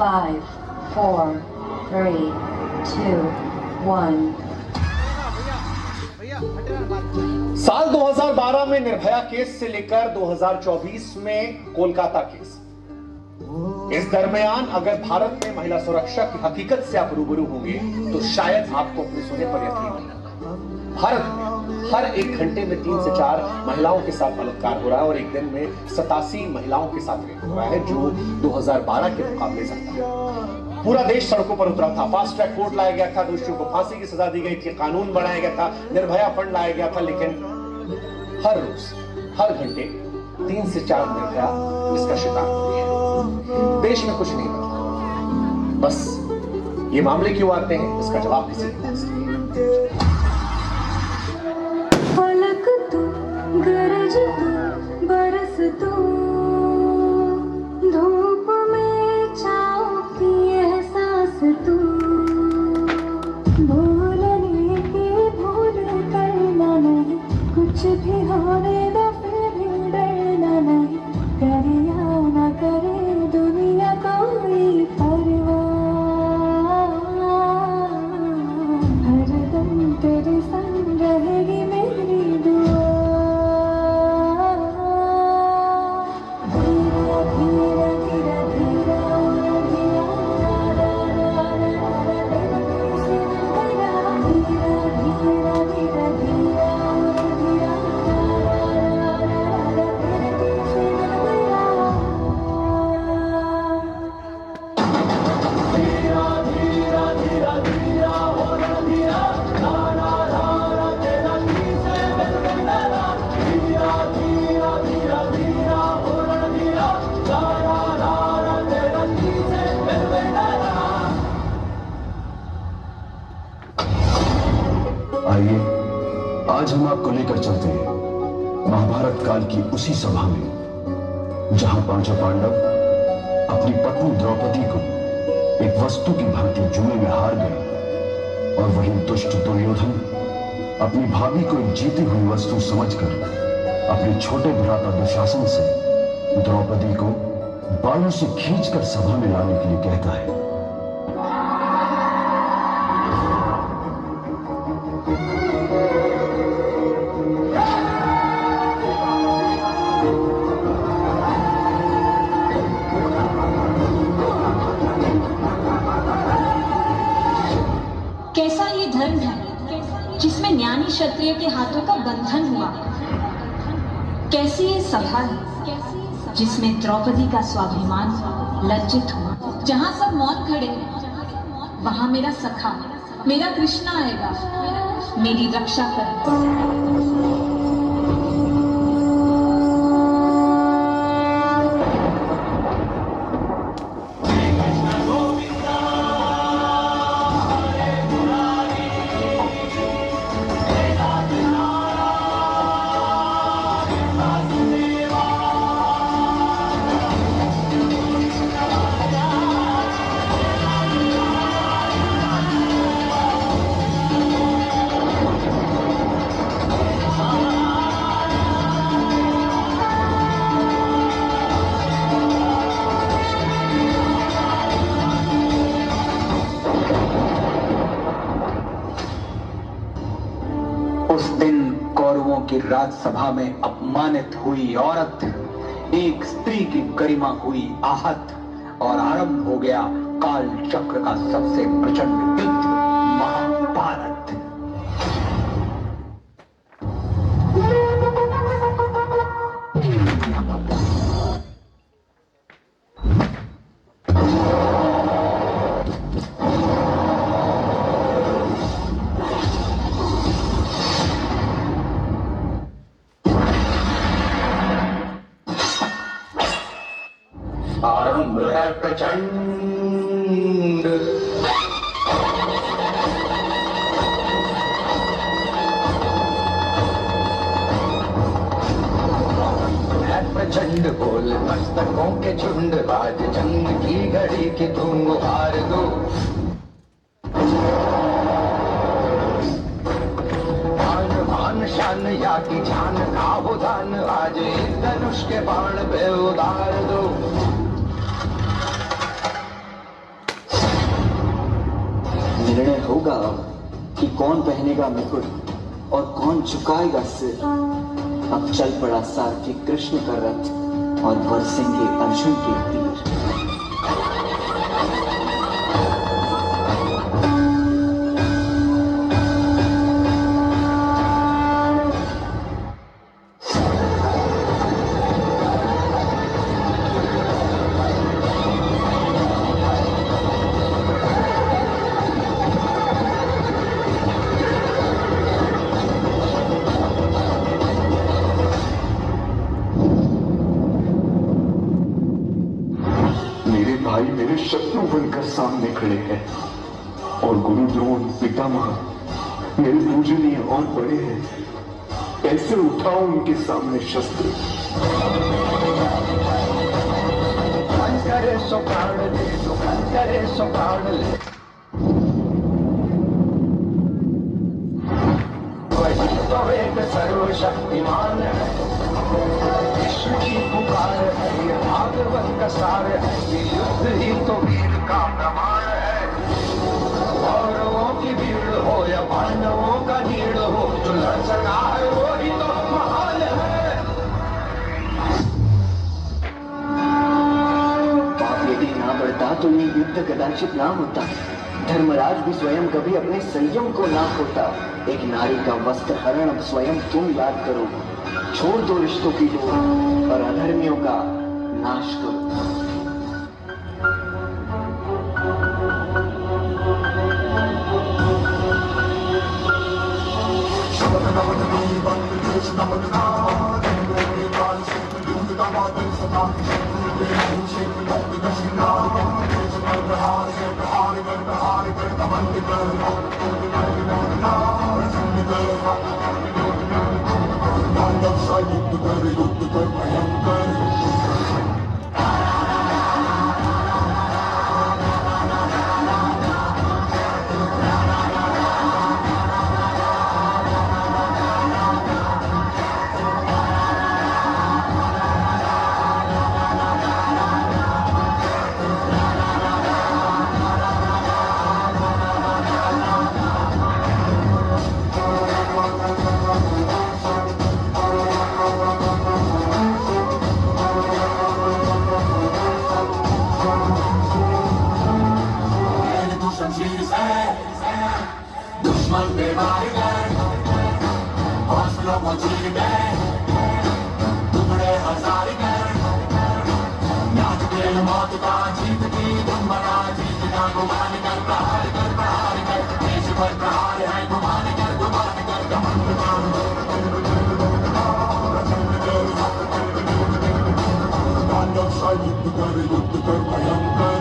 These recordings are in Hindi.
5, 4, 3, 2, 1. साल 2012 में निर्भया केस से लेकर 2024 में कोलकाता केस। इस दरमियान अगर भारत में महिला सुरक्षा की हकीकत से आप रूबरू होंगे तो शायद आपको अपने सुने पर यकीन नहीं। भारत में हर 1 घंटे में 3 से 4 महिलाओं के साथ बलात्कार हो रहा है और एक दिन में 87 महिलाओं के साथ रेप हो रहा है, जो 2012 के मुकाबले ज्यादा है। पूरा देश सड़कों पर उतरा था, फास्ट ट्रैक कोर्ट लाया गया था, दोषियों को फांसी की सजा दी गई थी, कानून बनाया गया था, निर्भया फंड लाया गया था, लेकिन हर रोज हर घंटे 3 से 4 निर्भया इसका शिकार हुई है। देश में कुछ नहीं बदला, बस ये मामले क्यों आते हैं इसका जवाब किसी के पास नहीं। पलक तू, गरज तू, बरस तू, धूप में छाँव की एहसास तू, भूलने की भूल करना नहीं, कुछ भी होने दो फिर भी डरना नहीं, करे या ना करे दुनिया कोई परवाह, हरदम तेरे संग रहेगी मेरी दुआ, धीरा धीरा धीरा धीरा आइए आज हम आपको लेकर चलते हैं महाभारत काल की उसी सभा में जहां पांचों पांडव अपनी पत्नी द्रौपदी को एक वस्तु की भांति जुए में हार गए और वही दुष्ट दुर्योधन अपनी भाभी को एक जीती हुई वस्तु समझकर अपने छोटे भ्राता दुशासन से द्रौपदी को बालों से खींचकर सभा में लाने के लिए कहता है। कैसा ये धर्म है जिसमें ज्ञानी क्षत्रिय के हाथों का बंधन हुआ। कैसी ये सभा है जिसमें द्रौपदी का स्वाभिमान लज्जित हुआ। जहां सब मौन खड़े हैं वहां मेरा सखा मेरा कृष्णा आएगा, मेरी रक्षा करेगा। उस दिन कौरवों की राजसभा में अपमानित हुई औरत, एक स्त्री की गरिमा हुई आहत और आरंभ हो गया काल चक्र का सबसे प्रचंड युद्ध, महाभारत। आरंभ है प्रचंड, प्रचंड बोल मस्तकों के झुंड, आज जंग की घड़ी की तुम हार दो। आन शान या की जान का हो दान, आज एक धनुष के बाण पे उतार दो। होगा अब कि कौन पहनेगा मुकुट और कौन झुकाएगा सिर। अब चल पड़ा सारथी कृष्ण का रथ और बरसेंगे अर्जुन के तीर। मेरे भाई मेरे शत्रु बनकर सामने खड़े हैं और गुरु द्रोण पितामह मेरे पूजनीय और बड़े हैं। कैसे उठाऊं उनके सामने शस्त्र। करे सो प्राण दे, करे सो प्राण ले। वही तो एक सर्वशक्तिमान है, विश्व की पुकार है, ये भागवत का सार है, ये युद्ध ही तो वीर का प्रमाण है। कौरवों की भीड़ हो या पांडवों का नीड़ हो, जो लड़ सका है वो ही तो महान है। पाप यदि ना बढ़ता तो ये युद्ध कदाचित ना होता। धर्मराज भी स्वयं कभी अपने संयम को ना खोता। एक नारी का वस्त्र हरण अब स्वयं तुम याद करो। छोड़ दो रिश्तों की डोर और अधर्मियों का नाश करो। दुश्मन पे मार गए, हौसलों को चीर गए, टुकड़े हजार गए। नाच खेल मौत का जीत की धुन बना, जीतना गुमान कर प्रहार कर देश पर प्रहार है, गुमान कर घमंड कर युद्ध कर भयंकर।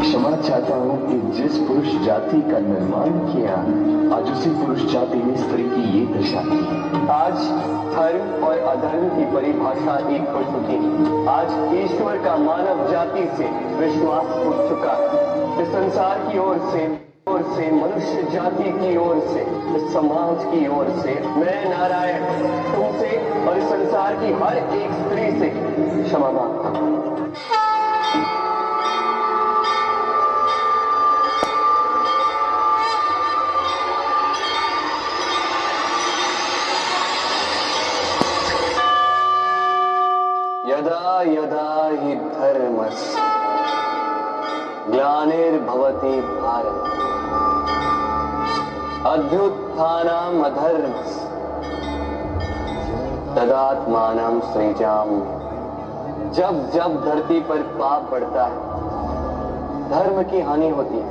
क्षमा चाहता हूँ कि जिस पुरुष जाति का निर्माण किया, आज उसी पुरुष जाति ने स्त्री की ये दशा की। आज धर्म और अधर्म की परिभाषा एक हो चुकी है। आज ईश्वर का मानव जाति से विश्वास उठ चुका है। इस संसार की ओर से मनुष्य जाति की ओर से, इस समाज की ओर से मैं नारायण तुमसे और इस संसार की हर एक स्त्री से क्षमा मांगता हूं। यदा यदा हि धर्मस्य ग्लानिर्भवति भारत अभ्युत्थानम् अधर्मस्य तदात्मानं सृजामि। जब जब धरती पर पाप बढ़ता है, धर्म की हानि होती है,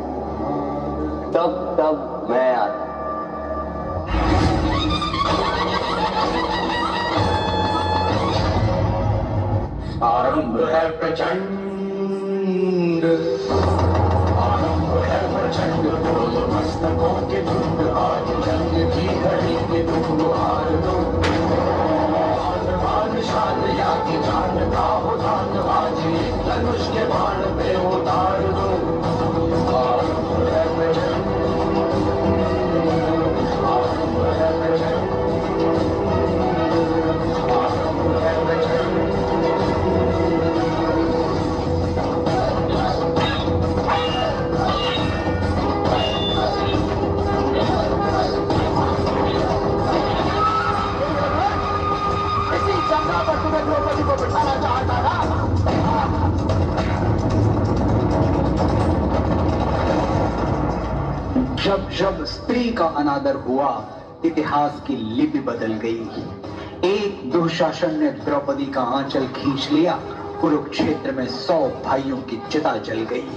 तब तब मैं आता। आरंभ है प्रचंड, आरंभ प्रचंड बोल मस्तकों के झुंड आज जंग की घड़ी में तुम हार दो शान या की जान का हो धान आज एक धनुष के बाण पे उतार दो आरंभ है प्रचंड आरंभ है प्रचंड आरंभ है प्रचंड द्रौपदी को बिठाना चाहता था। जब जब स्त्री का अनादर हुआ इतिहास की लिपि बदल गई। एक दुशासन ने द्रौपदी का आंचल खींच लिया, कुरुक्षेत्र में 100 भाइयों की चिता जल गई।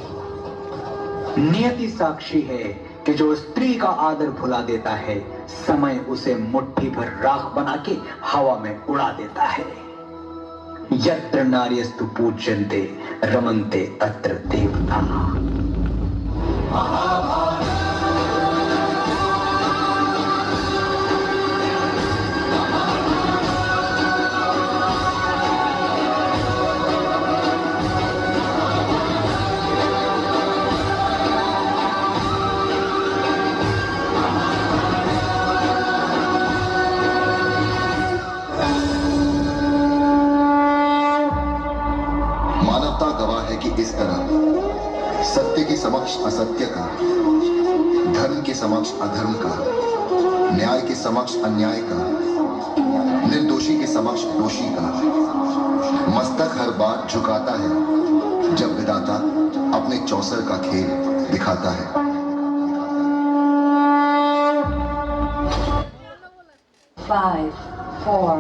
नियति साक्षी है कि जो स्त्री का आदर भुला देता है, समय उसे मुट्ठी भर राख बना के हवा में उड़ा देता है। यत्र नार्यस्तु पूज्यन्ते रमन्ते तत्र देवता। गवाह है कि इस तरह सत्य के समक्ष असत्य का, धर्म के समक्ष अधर्म का, न्याय के समक्ष अन्याय का, निर्दोषी के समक्ष दोषी का मस्तक हर बार झुकाता है जब विधाता अपने चौसर का खेल दिखाता है। 5, 4